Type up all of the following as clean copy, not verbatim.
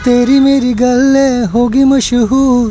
तेरी मेरी गल्ले होगी मशहूर,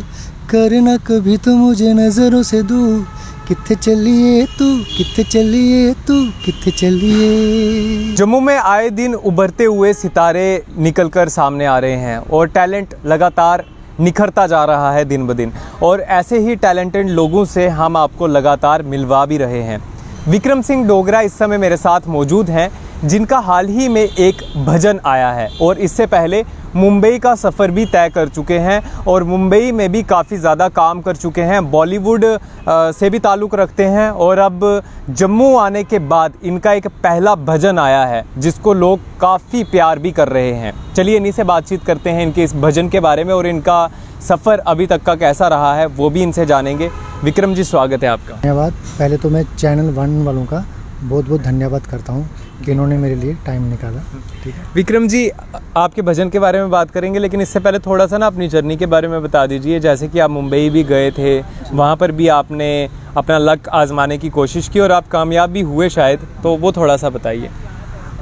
करना कभी तो मुझे नज़रों से दूर। कित्थे चलिए तू, कित्थे चलिए तू, कित्थे चलिए। जम्मू में आए दिन उभरते हुए सितारे निकलकर सामने आ रहे हैं और टैलेंट लगातार निखरता जा रहा है दिन ब दिन, और ऐसे ही टैलेंटेड लोगों से हम आपको लगातार मिलवा भी रहे हैं। विक्रम सिंह डोगरा इस समय मेरे साथ मौजूद हैं, जिनका हाल ही में एक भजन आया है और इससे पहले मुंबई का सफ़र भी तय कर चुके हैं और मुंबई में भी काफ़ी ज़्यादा काम कर चुके हैं। बॉलीवुड से भी ताल्लुक़ रखते हैं और अब जम्मू आने के बाद इनका एक पहला भजन आया है जिसको लोग काफ़ी प्यार भी कर रहे हैं। चलिए इन्हीं से बातचीत करते हैं इनके इस भजन के बारे में और इनका सफ़र अभी तक का कैसा रहा है वो भी इनसे जानेंगे। विक्रम जी, स्वागत है आपका। धन्यवाद। पहले तो मैं चैनल 1 वालों का बहुत बहुत धन्यवाद करता हूँ कि इन्होंने मेरे लिए टाइम निकाला। ठीक है विक्रम जी, आपके भजन के बारे में बात करेंगे, लेकिन इससे पहले थोड़ा सा ना अपनी जर्नी के बारे में बता दीजिए। जैसे कि आप मुंबई भी गए थे, वहाँ पर भी आपने अपना लक आजमाने की कोशिश की और आप कामयाब भी हुए शायद, तो वो थोड़ा सा बताइए।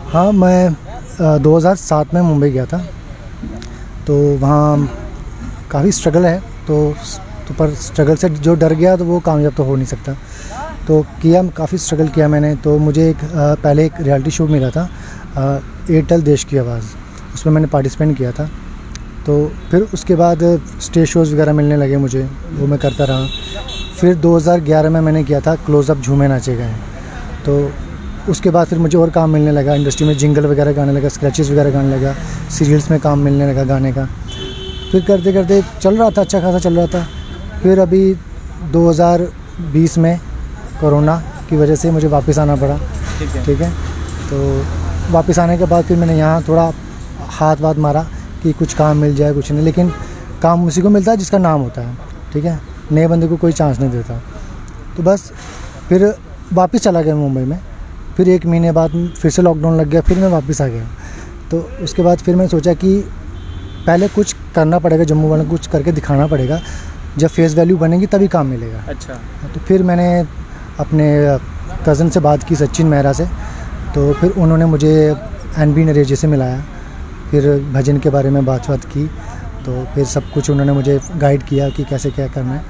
हाँ, मैं 2007 में मुंबई गया था, तो वहाँ काफ़ी स्ट्रगल है। तो पर स्ट्रगल से जो डर गया तो वो कामयाब तो हो नहीं सकता। तो किया, काफ़ी स्ट्रगल किया मैंने। तो मुझे पहले एक रियलिटी शो मिला था, एयरटेल देश की आवाज़, उसमें मैंने पार्टिसिपेट किया था। तो फिर उसके बाद स्टेज शोज़ वगैरह मिलने लगे मुझे, वो मैं करता रहा। फिर 2011 में मैंने किया था क्लोज़अप झूमे नाचे गए। तो उसके बाद फिर मुझे और काम मिलने लगा, इंडस्ट्री में जिंगल वगैरह गाने लगा, स्क्रैचेस वगैरह गाने लगा, सीरियल्स में काम मिलने लगा गाने का। फिर करते करते चल रहा था, अच्छा खासा चल रहा था। फिर अभी 2020 में कोरोना की वजह से मुझे वापस आना पड़ा। ठीक है। तो वापस आने के बाद फिर मैंने यहाँ थोड़ा हाथ मारा कि कुछ काम मिल जाए, कुछ नहीं। लेकिन काम उसी को मिलता है जिसका नाम होता है। ठीक है, नए बंदे को कोई चांस नहीं देता। तो बस फिर वापस चला गया मुंबई में। फिर 1 महीने बाद फिर से लॉकडाउन लग गया, फिर मैं वापस आ गया। तो उसके बाद फिर मैंने सोचा कि पहले कुछ करना पड़ेगा, जम्मू वालों को कुछ करके दिखाना पड़ेगा। जब फेस वैल्यू बनेगी तभी काम मिलेगा। अच्छा। तो फिर मैंने अपने कज़न से बात की, सचिन मेहरा से। तो फिर उन्होंने मुझे NB नरेजे से मिलाया, फिर भजन के बारे में बात की। तो फिर सब कुछ उन्होंने मुझे गाइड किया कि कैसे क्या करना है।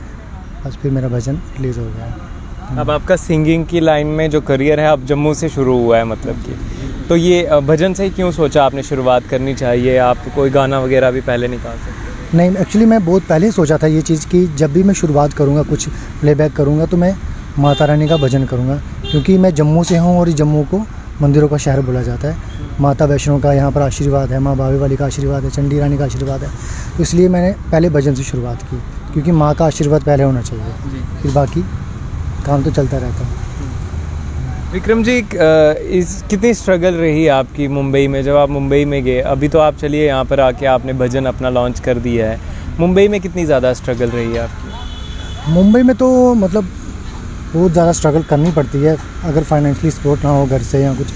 बस फिर मेरा भजन रिलीज़ हो गया। अब आपका सिंगिंग की लाइन में जो करियर है अब जम्मू से शुरू हुआ है, मतलब कि तो ये भजन से ही क्यों सोचा आपने शुरुआत करनी चाहिए? आप कोई गाना वगैरह भी पहले निकाल सकते? नहीं, एक्चुअली मैं बहुत पहले ही सोचा था ये चीज़ कि जब भी मैं शुरुआत करूँगा, कुछ प्लेबैक करूँगा, तो मैं माता रानी का भजन करूँगा। क्योंकि मैं जम्मू से हूँ और जम्मू को मंदिरों का शहर बोला जाता है। माता वैष्णो का यहाँ पर आशीर्वाद है, माँ बावे वाली का आशीर्वाद है, चंडी रानी का आशीर्वाद है। तो इसलिए मैंने पहले भजन से शुरुआत की, क्योंकि माँ का आशीर्वाद पहले होना चाहिए, फिर बाकी काम तो चलता रहता है। विक्रम जी, कितनी स्ट्रगल रही आपकी मुंबई में? जब आप मुंबई में गए, अभी तो आप चलिए यहाँ पर आके आपने भजन अपना लॉन्च कर दिया है, मुंबई में कितनी ज़्यादा स्ट्रगल रही है आपकी? मुंबई में तो मतलब बहुत ज़्यादा स्ट्रगल करनी पड़ती है अगर फाइनेंशियली सपोर्ट ना हो घर से या कुछ।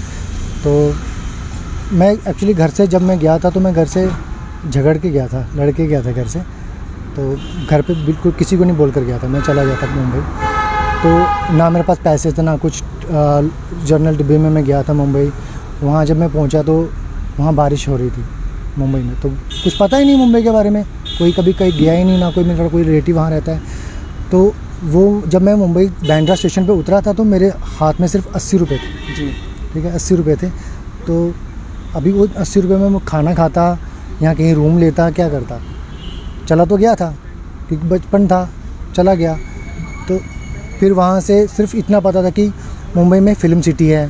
तो मैं एक्चुअली घर से जब मैं गया था तो मैं घर से झगड़ के गया था, लड़ के गया था घर से। तो घर पे बिल्कुल किसी को नहीं बोल कर गया था, मैं चला गया था मुंबई। तो ना मेरे पास पैसे थे ना कुछ। जर्नल डिब्बे में मैं गया था मुंबई। वहाँ जब मैं पहुँचा तो वहाँ बारिश हो रही थी मुंबई में। तो कुछ पता ही नहीं मुंबई के बारे में, कोई कभी कहीं गया ही नहीं, ना कोई मेरा कोई रिलेटिव वहाँ रहता है। तो वो जब मैं मुंबई बांद्रा स्टेशन पे उतरा था तो मेरे हाथ में सिर्फ 80 रुपये थे जी। ठीक है, 80 रुपये थे। तो अभी वो 80 रुपये में मैं खाना खाता या कहीं रूम लेता, क्या करता? चला तो गया था क्योंकि बचपन था, चला गया। तो फिर वहाँ से सिर्फ इतना पता था कि मुंबई में फ़िल्म सिटी है,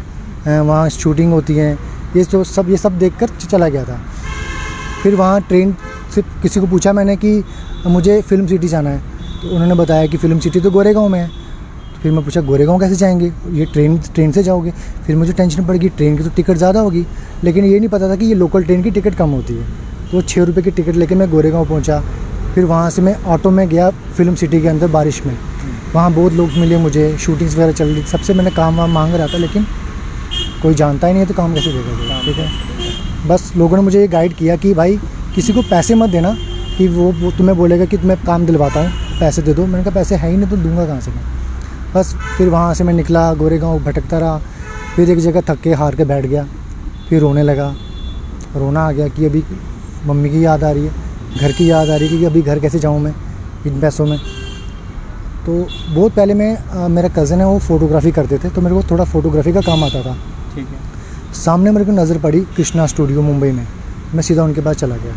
वहाँ शूटिंग होती है, ये सब देखकर चला गया था। फिर वहाँ ट्रेन से किसी को पूछा मैंने कि मुझे फ़िल्म सिटी जाना है, तो उन्होंने बताया कि फ़िल्म सिटी तो गोरेगांव में है। तो फिर मैं पूछा गोरेगांव कैसे जाएंगे? ये ट्रेन से जाओगे। फिर मुझे टेंशन पड़ गई, ट्रेन की तो टिकट ज़्यादा होगी, लेकिन ये नहीं पता था कि ये लोकल ट्रेन की टिकट कम होती है। तो 6 रुपये की टिकट लेके मैं गोरेगांव पहुँचा। फिर वहाँ से मैं ऑटो में गया फ़िल्म सिटी के अंदर बारिश में। वहाँ बहुत लोग मिले मुझे, शूटिंग्स वगैरह चल रही, सबसे मैंने काम वाम मांग रहा था, लेकिन कोई जानता ही नहीं है तो काम कैसे देगा? ठीक है, बस लोगों ने मुझे ये गाइड किया कि भाई किसी को पैसे मत देना कि वो तुम्हें बोलेगा कि तुम्हें काम दिलवाता हूँ, पैसे दे दो। मैंने कहा पैसे है ही नहीं तो दूंगा कहाँ से मैं? बस फिर वहाँ से मैं निकला, गोरेगांव भटकता रहा। फिर एक जगह थक के हार के बैठ गया, फिर रोने लगा। रोना आ गया कि अभी मम्मी की याद आ रही है। घर की याद आ रही कि अभी घर कैसे जाऊँ मैं इन पैसों में। तो बहुत पहले मेरा कज़न है, वो फ़ोटोग्राफ़ी करते थे, तो मेरे को थोड़ा फ़ोटोग्राफ़ी का काम आता था। ठीक है। सामने मेरे को नज़र पड़ी कृष्णा स्टूडियो मुंबई में, मैं सीधा उनके पास चला गया।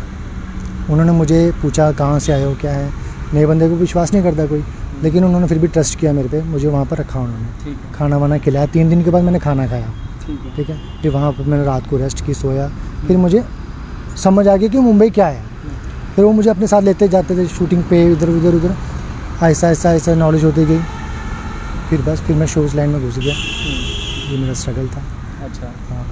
उन्होंने मुझे पूछा कहाँ से आए हो, क्या है। नए बंदे को विश्वास नहीं करता कोई, लेकिन उन्होंने फिर भी ट्रस्ट किया मेरे पे, मुझे वहाँ पर रखा उन्होंने। ठीक है। खाना वाना खिलाया, 3 दिन के बाद मैंने खाना खाया। ठीक है। ठीक है। फिर वहाँ पर मैंने रात को रेस्ट की, सोया। फिर मुझे समझ आ गया कि मुंबई क्या है। फिर वो मुझे अपने साथ लेते जाते थे शूटिंग पे, इधर उधर उधर, ऐसा नॉलेज होती गई। फिर मैं शोज़ लाइन में घुस गया। ये मेरा स्ट्रगल था। अच्छा। हाँ।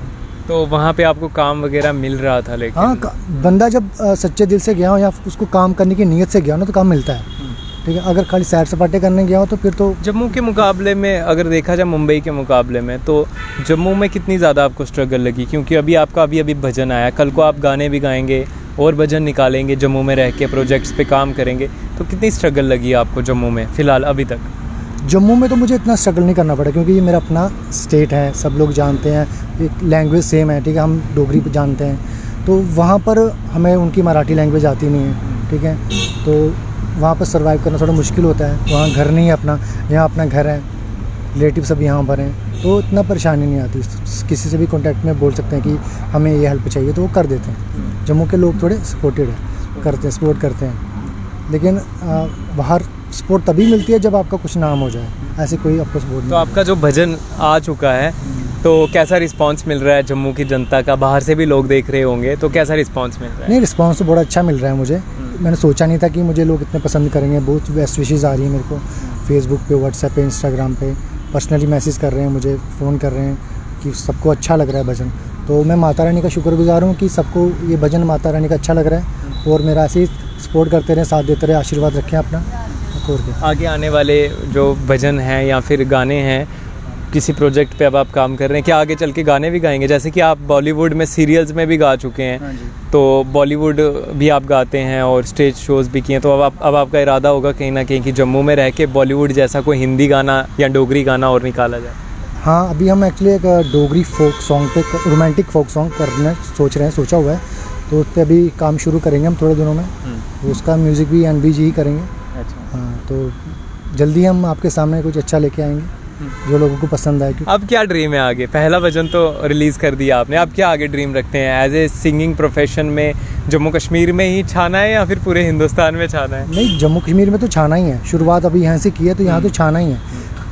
तो वहाँ पे आपको काम वगैरह मिल रहा था लेकिन? हाँ, बंदा जब सच्चे दिल से गया हो या उसको काम करने की नीयत से गया हो ना, तो काम मिलता है। ठीक है। अगर खाली सैर सपाटे करने गया हो तो फिर तो जम्मू के मुकाबले में अगर देखा जाए मुंबई के मुकाबले में, तो जम्मू में कितनी ज़्यादा आपको स्ट्रगल लगी? क्योंकि अभी आपका अभी भजन आया, कल को आप गाने भी गाएंगे और भजन निकालेंगे, जम्मू में रह के प्रोजेक्ट्स पे काम करेंगे, तो कितनी स्ट्रगल लगी आपको जम्मू में फ़िलहाल अभी तक? जम्मू में तो मुझे इतना स्ट्रगल नहीं करना पड़ा, क्योंकि ये मेरा अपना स्टेट है, सब लोग जानते हैं, एक लैंग्वेज सेम है। ठीक है। हम डोगरी जानते हैं, तो वहाँ पर हमें उनकी मराठी लैंग्वेज आती नहीं है। ठीक है। तो वहाँ पर सर्वाइव करना थोड़ा मुश्किल होता है। वहाँ घर नहीं है अपना, यहाँ अपना घर है, रिलेटिव सब यहाँ पर हैं, तो इतना परेशानी नहीं आती। किसी से भी कांटेक्ट में बोल सकते हैं कि हमें ये हेल्प चाहिए, तो वो कर देते हैं। जम्मू के लोग थोड़े सपोर्टेड है, करते हैं, सपोर्ट करते हैं। लेकिन बाहर सपोर्ट तभी मिलती है जब आपका कुछ नाम हो जाए, ऐसे कोई आपको सपोर्ट नहीं। तो आपका जो भजन आ चुका है, तो कैसा रिस्पांस मिल रहा है जम्मू की जनता का? बाहर से भी लोग देख रहे होंगे, तो कैसा रिस्पांस मिल रहा है? नहीं, रिस्पांस तो बड़ा अच्छा मिल रहा है मुझे। मैंने सोचा नहीं था कि मुझे लोग इतने पसंद करेंगे। बहुत बेस्ट विशेज़ आ रही है मेरे को, फेसबुक पे, व्हाट्सएप पे, इंस्टाग्राम पे पर्सनली मैसेज कर रहे हैं मुझे, फ़ोन कर रहे हैं कि सबको अच्छा लग रहा है भजन। तो मैं माता रानी का शुक्रगुजार हूँ कि सबको ये भजन माता रानी का अच्छा लग रहा है, और मेरा ऐसे ही सपोर्ट करते रहें, साथ देते रहे, आशीर्वाद रखें अपना। और क्या, आगे आने वाले जो भजन हैं या फिर गाने हैं, किसी प्रोजेक्ट पे अब आप काम कर रहे हैं, क्या आगे चल के गाने भी गाएंगे? जैसे कि आप बॉलीवुड में सीरियल्स में भी गा चुके हैं। हाँ जी। तो बॉलीवुड भी आप गाते हैं और स्टेज शोज़ भी किए हैं, तो अब आपका इरादा होगा कहीं ना कहीं कि जम्मू में रह के बॉलीवुड जैसा कोई हिंदी गाना या डोगरी गाना और निकाला जाए? हाँ, अभी हम एक्चुअली एक डोगरी फोक सॉन्ग पे, रोमांटिक फोक सॉन्ग करने सोचा हुआ है, तो उस पर अभी काम शुरू करेंगे हम थोड़े दिनों में। तो उसका म्यूज़िक भी NBG ही करेंगे। अच्छा। हाँ, तो जल्दी हम आपके सामने कुछ अच्छा लेके आएंगे जो लोगों को पसंद आए। अब क्या ड्रीम है आगे? पहला भजन तो रिलीज़ कर दिया आपने, अब क्या आगे ड्रीम रखते हैं? एज ए सिंगिंग प्रोफेशन में जम्मू कश्मीर में ही छाना है या फिर पूरे हिंदुस्तान में छाना है? नहीं, जम्मू कश्मीर में तो छाना ही है। शुरुआत अभी यहाँ से की है, तो यहाँ तो छाना ही है।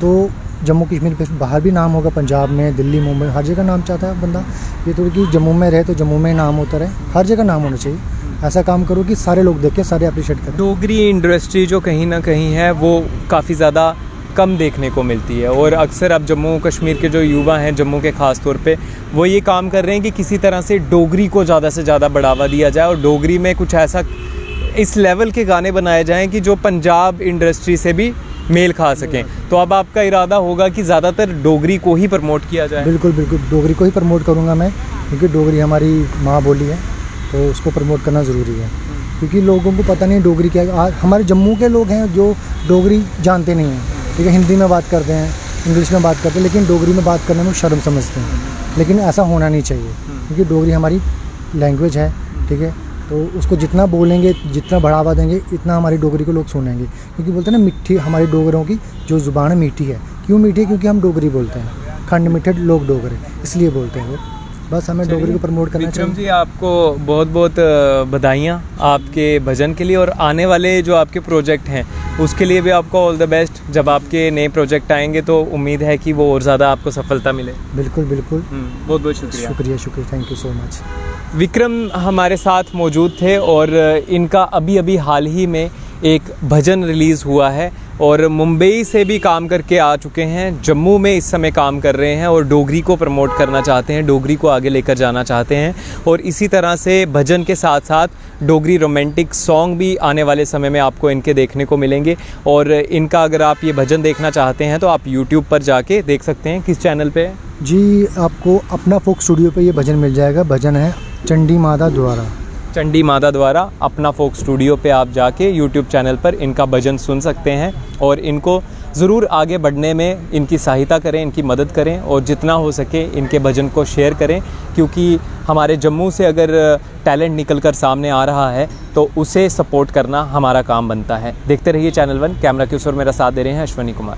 तो जम्मू कश्मीर पे बाहर भी नाम होगा, पंजाब में, दिल्ली, मुंबई, हर जगह नाम चाहता है बंदा। ये तो कि जम्मू में रहे तो जम्मू में नाम होता रहे, हर जगह नाम होना चाहिए। ऐसा काम करो कि सारे लोग देखें, सारे अप्रिशिएट करें। डोगरी इंडस्ट्री जो कहीं ना कहीं है वो काफ़ी ज़्यादा कम देखने को मिलती है, और अक्सर अब जम्मू कश्मीर के जो युवा हैं, जम्मू के ख़ास तौर पे, वो ये काम कर रहे हैं कि किसी तरह से डोगरी को ज़्यादा से ज़्यादा बढ़ावा दिया जाए और डोगरी में कुछ ऐसा इस लेवल के गाने बनाए जाएं कि जो पंजाब इंडस्ट्री से भी मेल खा सकें। तो अब आपका इरादा होगा कि ज़्यादातर डोगरी को ही प्रमोट किया जाए? बिल्कुल बिल्कुल, डोगरी को ही प्रमोट करूँगा मैं, क्योंकि डोगरी हमारी माँ बोली है, तो उसको प्रमोट करना ज़रूरी है। क्योंकि लोगों को पता नहीं डोगरी क्या है। हमारे जम्मू के लोग हैं जो डोगरी जानते नहीं हैं। ठीक है। हिंदी में बात करते हैं, इंग्लिश में बात करते हैं, लेकिन डोगरी में बात करने में शर्म समझते हैं। लेकिन ऐसा होना नहीं चाहिए, क्योंकि डोगरी हमारी लैंग्वेज है। ठीक है। तो उसको जितना बोलेंगे, जितना बढ़ावा देंगे, इतना हमारी डोगरी को लोग सुनेंगे। क्योंकि बोलते हैं ना, मिट्ठी हमारी डोगरों की जो ज़ुबान है मीठी है। क्यों मीठी है? क्योंकि हम डोगरी बोलते हैं, खंड मिठे लोग डोगरे, इसलिए बोलते हैं वो। बस हमें डोगरी को प्रमोट करना चाहिए। विक्रम जी, आपको बहुत बहुत बधाइयाँ आपके भजन के लिए, और आने वाले जो आपके प्रोजेक्ट हैं उसके लिए भी आपको ऑल द बेस्ट। जब आपके नए प्रोजेक्ट आएंगे तो उम्मीद है कि वो और ज़्यादा आपको सफलता मिले। बिल्कुल बिल्कुल, बहुत बहुत शुक्रिया। शुक्रिया, thank you so much. Vikram हमारे साथ मौजूद थे, और इनका अभी हाल ही में एक भजन रिलीज़ हुआ है, और मुंबई से भी काम करके आ चुके हैं, जम्मू में इस समय काम कर रहे हैं, और डोगरी को प्रमोट करना चाहते हैं, डोगरी को आगे लेकर जाना चाहते हैं। और इसी तरह से भजन के साथ साथ डोगरी रोमांटिक सॉन्ग भी आने वाले समय में आपको इनके देखने को मिलेंगे। और इनका अगर आप ये भजन देखना चाहते हैं तो आप YouTube पर जाके देख सकते हैं। किस चैनल पे? जी, आपको अपना फोक स्टूडियो पे ये भजन मिल जाएगा। भजन है चंडी मादा द्वारा। चंडी मादा द्वारा अपना फोक स्टूडियो पे आप जाके YouTube चैनल पर इनका भजन सुन सकते हैं, और इनको ज़रूर आगे बढ़ने में इनकी सहायता करें, इनकी मदद करें और जितना हो सके इनके भजन को शेयर करें, क्योंकि हमारे जम्मू से अगर टैलेंट निकल कर सामने आ रहा है तो उसे सपोर्ट करना हमारा काम बनता है। देखते रहिए चैनल 1। कैमरा के उस ओर मेरा साथ दे रहे हैं अश्वनी कुमार।